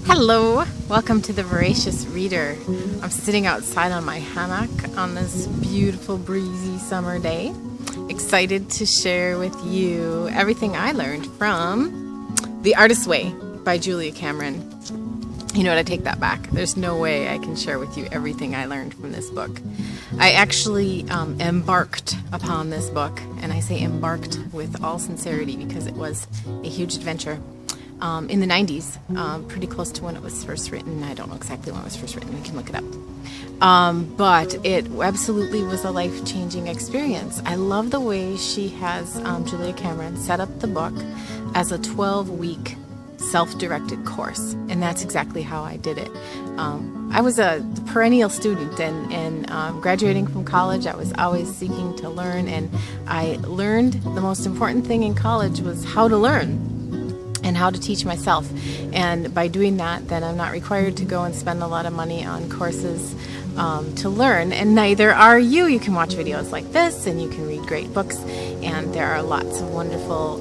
Hello, welcome to the Voracious Reader. I'm sitting outside on my hammock on this beautiful breezy summer day, excited to share with you everything I learned from The Artist's Way by Julia Cameron. You know what, I take that back. There's no way I can share with you everything I learned from this book. I actually embarked upon this book, and I say embarked with all sincerity because it was a huge adventure. In the 90s, pretty close to when it was first written. I don't know exactly when it was first written. We can look it up. But it absolutely was a life-changing experience. I love the way she has, Julia Cameron, set up the book as a 12-week self-directed course. And that's exactly how I did it. I was a perennial student, and graduating from college, I was always seeking to learn. And I learned the most important thing in college was how to learn and how to teach myself. And by doing that, then I'm not required to go and spend a lot of money on courses to learn, and neither are you. You can watch videos like this, and you can read great books, and there are lots of wonderful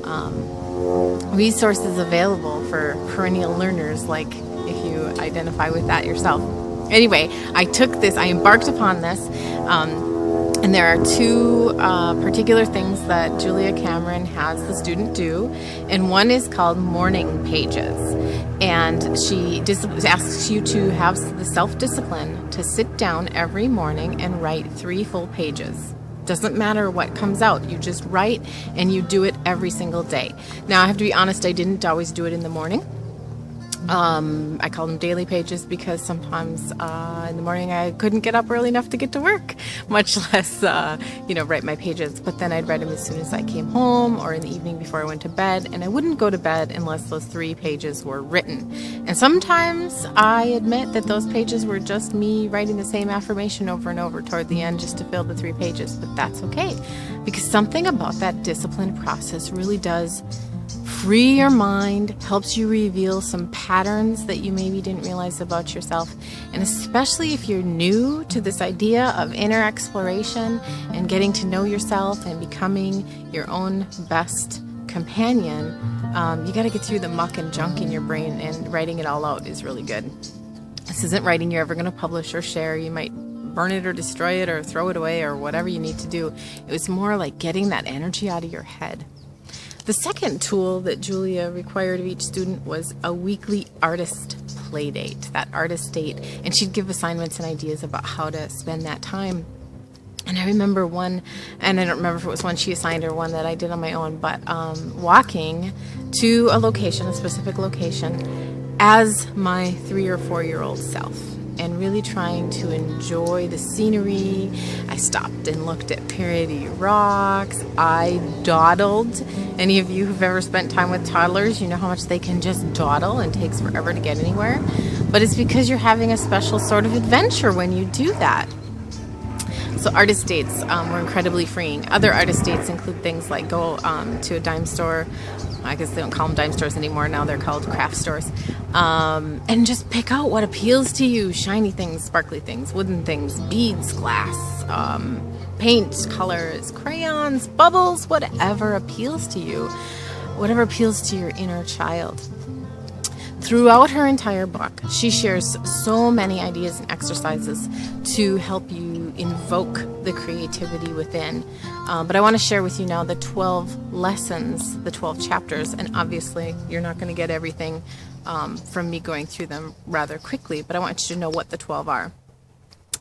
resources available for perennial learners, like if you identify with that yourself. Anyway, I embarked upon this, and there are two particular things that Julia Cameron has the student do, and one is called morning pages. And she asks you to have the self-discipline to sit down every morning and write 3 full pages. Doesn't matter what comes out, you just write, and you do it every single day. Now, I have to be honest, I didn't always do it in the morning. I call them daily pages because sometimes in the morning I couldn't get up early enough to get to work, much less, write my pages. But then I'd write them as soon as I came home or in the evening before I went to bed. And I wouldn't go to bed unless those 3 pages were written. And sometimes I admit that those pages were just me writing the same affirmation over and over toward the end just to fill the 3 pages. But that's okay, because something about that discipline process really does free your mind, helps you reveal some patterns that you maybe didn't realize about yourself. And especially if you're new to this idea of inner exploration and getting to know yourself and becoming your own best companion, you got to get through the muck and junk in your brain, and writing it all out is really good. This isn't writing you're ever going to publish or share. You might burn it or destroy it or throw it away or whatever you need to do. It was more like getting that energy out of your head. The second tool that Julia required of each student was a weekly artist playdate, that artist date, and she'd give assignments and ideas about how to spend that time. And I remember one, and I don't remember if it was one she assigned or one that I did on my own, but walking to a location, a specific location, as my 3 or 4-year-old self, and really trying to enjoy the scenery. I stopped and looked at pretty rocks. I dawdled. Any of you who've ever spent time with toddlers, you know how much they can just dawdle and takes forever to get anywhere. But it's because you're having a special sort of adventure when you do that. So artist dates were incredibly freeing. Other artist dates include things like go to a dime store. I guess they don't call them dime stores anymore. Now they're called craft stores. And just pick out what appeals to you. Shiny things, sparkly things, wooden things, beads, glass, paint, colors, crayons, bubbles, whatever appeals to you. Whatever appeals to your inner child. Throughout her entire book, she shares so many ideas and exercises to help you invoke the creativity within. But I want to share with you now the 12 lessons, the 12 chapters, and obviously you're not going to get everything from me going through them rather quickly, but I want you to know what the 12 are.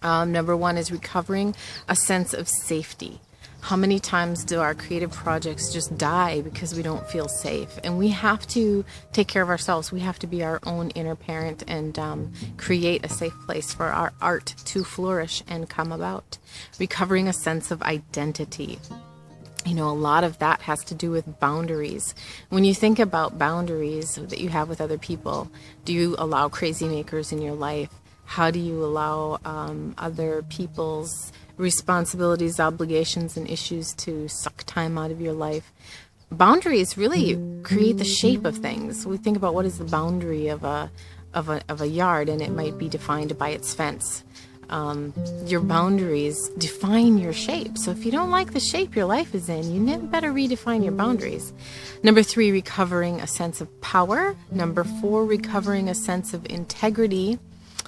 Number 1 is recovering a sense of safety. How many times do our creative projects just die because we don't feel safe? And we have to take care of ourselves. We have to be our own inner parent and create a safe place for our art to flourish and come about. Recovering a sense of identity. You know, a lot of that has to do with boundaries. When you think about boundaries that you have with other people, do you allow crazy makers in your life? How do you allow other people's responsibilities, obligations, and issues to suck time out of your life? Boundaries really create the shape of things. We think about what is the boundary of a yard, and it might be defined by its fence. your boundaries define your shape. So if you don't like the shape your life is in, you better redefine your boundaries. Number 3, recovering a sense of power. Number 4, recovering a sense of integrity.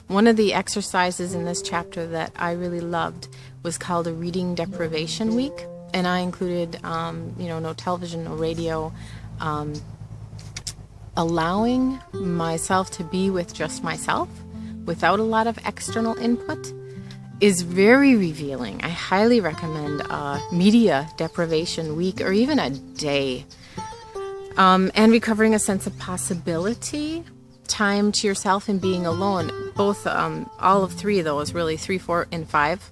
One of the exercises in this chapter that I really loved was called a reading deprivation week. And I included, no television, no radio, allowing myself to be with just myself without a lot of external input is very revealing. I highly recommend a media deprivation week or even a day. And recovering a sense of possibility, time to yourself and being alone. Both, all of 3 of those, really 3, 4, and 5.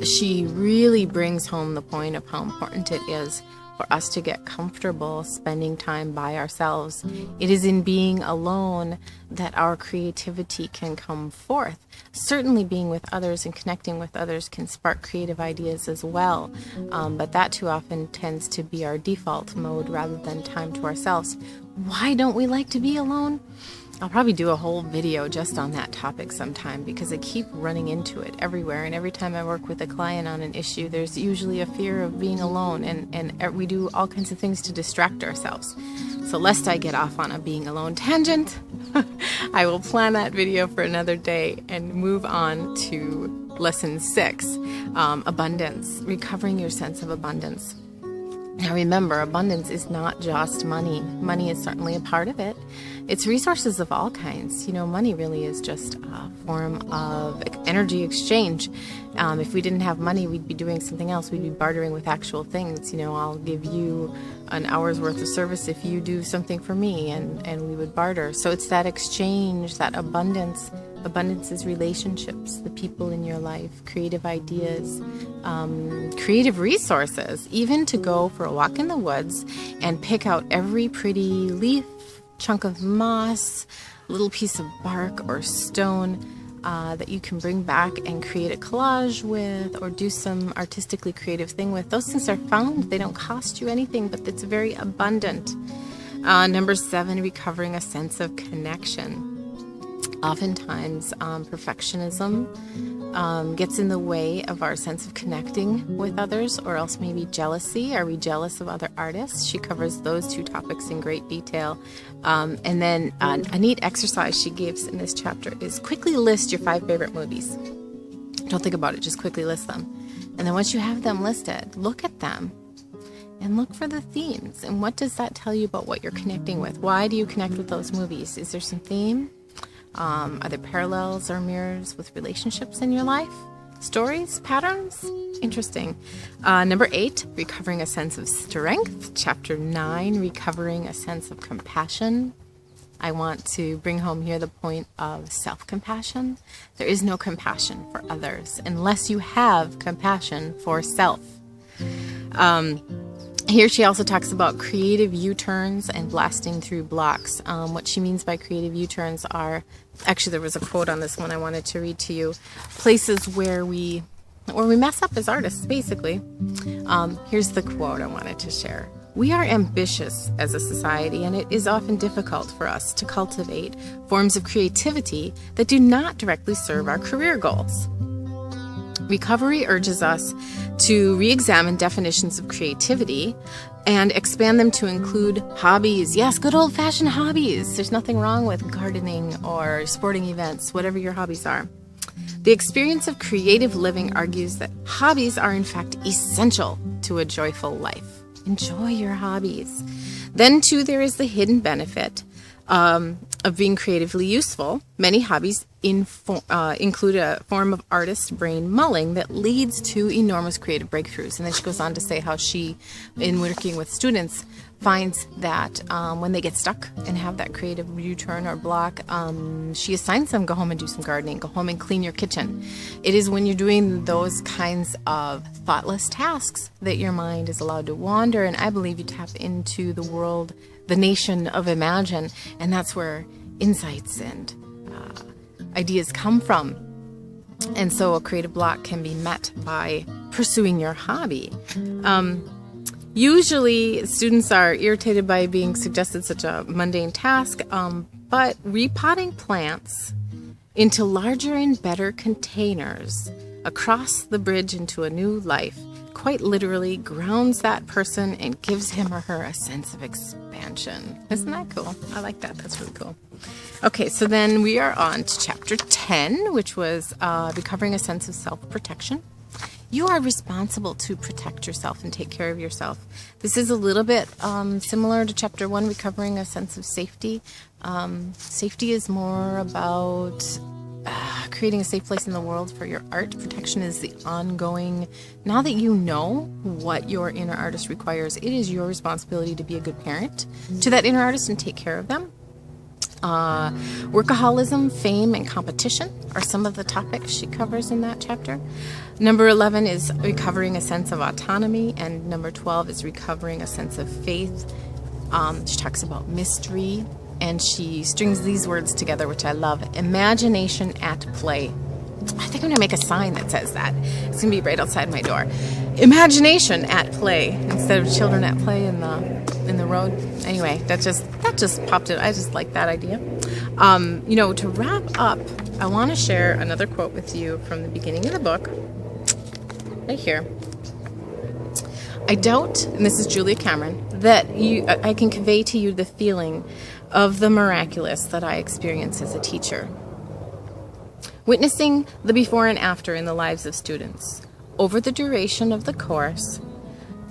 She really brings home the point of how important it is for us to get comfortable spending time by ourselves. It is in being alone that our creativity can come forth. Certainly being with others and connecting with others can spark creative ideas as well, but that too often tends to be our default mode rather than time to ourselves. Why don't we like to be alone? I'll probably do a whole video just on that topic sometime because I keep running into it everywhere. And every time I work with a client on an issue, there's usually a fear of being alone. And we do all kinds of things to distract ourselves. So lest I get off on a being alone tangent, I will plan that video for another day and move on to lesson 6, abundance, recovering your sense of abundance. Now remember, abundance is not just money. Money is certainly a part of it. It's resources of all kinds. Money really is just a form of energy exchange. If we didn't have money, we'd be doing something else. We'd be bartering with actual things. I'll give you an hour's worth of service if you do something for me, and we would barter. So it's that exchange, that abundance. Abundance is relationships, the people in your life, creative ideas, creative resources, even to go for a walk in the woods and pick out every pretty leaf, chunk of moss, little piece of bark or stone that you can bring back and create a collage with or do some artistically creative thing with. Those things are found. They don't cost you anything, but it's very abundant. Number 7, recovering a sense of connection. Oftentimes, perfectionism gets in the way of our sense of connecting with others, or else maybe jealousy. Are we jealous of other artists? She covers those 2 topics in great detail. And then a neat exercise she gives in this chapter is quickly list your 5 favorite movies. Don't think about it, just quickly list them. And then once you have them listed, look at them and look for the themes. And what does that tell you about what you're connecting with? Why do you connect with those movies? Is there some theme? Are there parallels or mirrors with relationships in your life? Stories? Patterns? Interesting. Number 8, recovering a sense of strength. Chapter 9, recovering a sense of compassion. I want to bring home here the point of self-compassion. There is no compassion for others unless you have compassion for self. Here she also talks about creative U-turns and blasting through blocks. What she means by creative U-turns are, actually there was a quote on this one I wanted to read to you, places where we mess up as artists, basically. Here's the quote I wanted to share. We are ambitious as a society, and it is often difficult for us to cultivate forms of creativity that do not directly serve our career goals. Recovery urges us to re-examine definitions of creativity and expand them to include hobbies. Yes, good old-fashioned hobbies. There's nothing wrong with gardening or sporting events, whatever your hobbies are. The experience of creative living argues that hobbies are in fact essential to a joyful life. Enjoy your hobbies. Then too, there is the hidden benefit of being creatively useful. Many hobbies include a form of artist brain mulling that leads to enormous creative breakthroughs. And then she goes on to say how she, in working with students, finds that when they get stuck and have that creative U-turn or block, she assigns them, go home and do some gardening, go home and clean your kitchen. It is when you're doing those kinds of thoughtless tasks that your mind is allowed to wander, and I believe you tap into the world, the nation of imagine, and that's where insights and ideas come from. And so a creative block can be met by pursuing your hobby. Usually students are irritated by being suggested such a mundane task, but repotting plants into larger and better containers across the bridge into a new life, quite literally grounds that person and gives him or her a sense of expansion. Isn't that cool? I like that. That's really cool. Okay, so then we are on to chapter 10, which was recovering a sense of self-protection. You are responsible to protect yourself and take care of yourself. This is a little bit similar to chapter 1, recovering a sense of safety. Safety is more about creating a safe place in the world for your art. Protection is the ongoing. Now that you know what your inner artist requires, it is your responsibility to be a good parent to that inner artist and take care of them. Workaholism, fame, and competition are some of the topics she covers in that chapter. Number 11 is recovering a sense of autonomy, and number 12 is recovering a sense of faith. She talks about mystery, and she strings these words together, which I love. Imagination at play. I think I'm going to make a sign that says that. It's going to be right outside my door. Imagination at play instead of children at play in the road. Anyway, that just popped it. I just like that idea. To wrap up, I want to share another quote with you from the beginning of the book. Right here. I doubt, and this is Julia Cameron, that I can convey to you the feeling of the miraculous that I experience as a teacher. Witnessing the before and after in the lives of students. Over the duration of the course,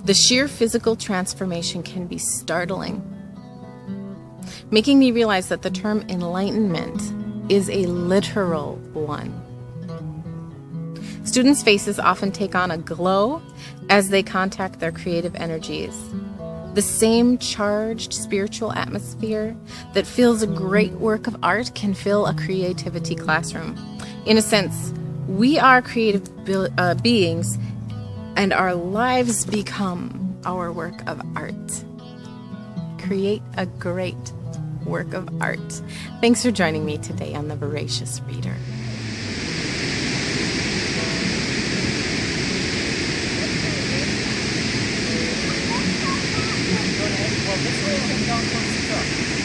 the sheer physical transformation can be startling, making me realize that the term enlightenment is a literal one. Students' faces often take on a glow as they contact their creative energies. The same charged spiritual atmosphere that fills a great work of art can fill a creativity classroom. In a sense, we are creative beings, and our lives become our work of art. Create a great work of art. Thanks for joining me today on the Voracious Reader. Well, this way, down towards the truck.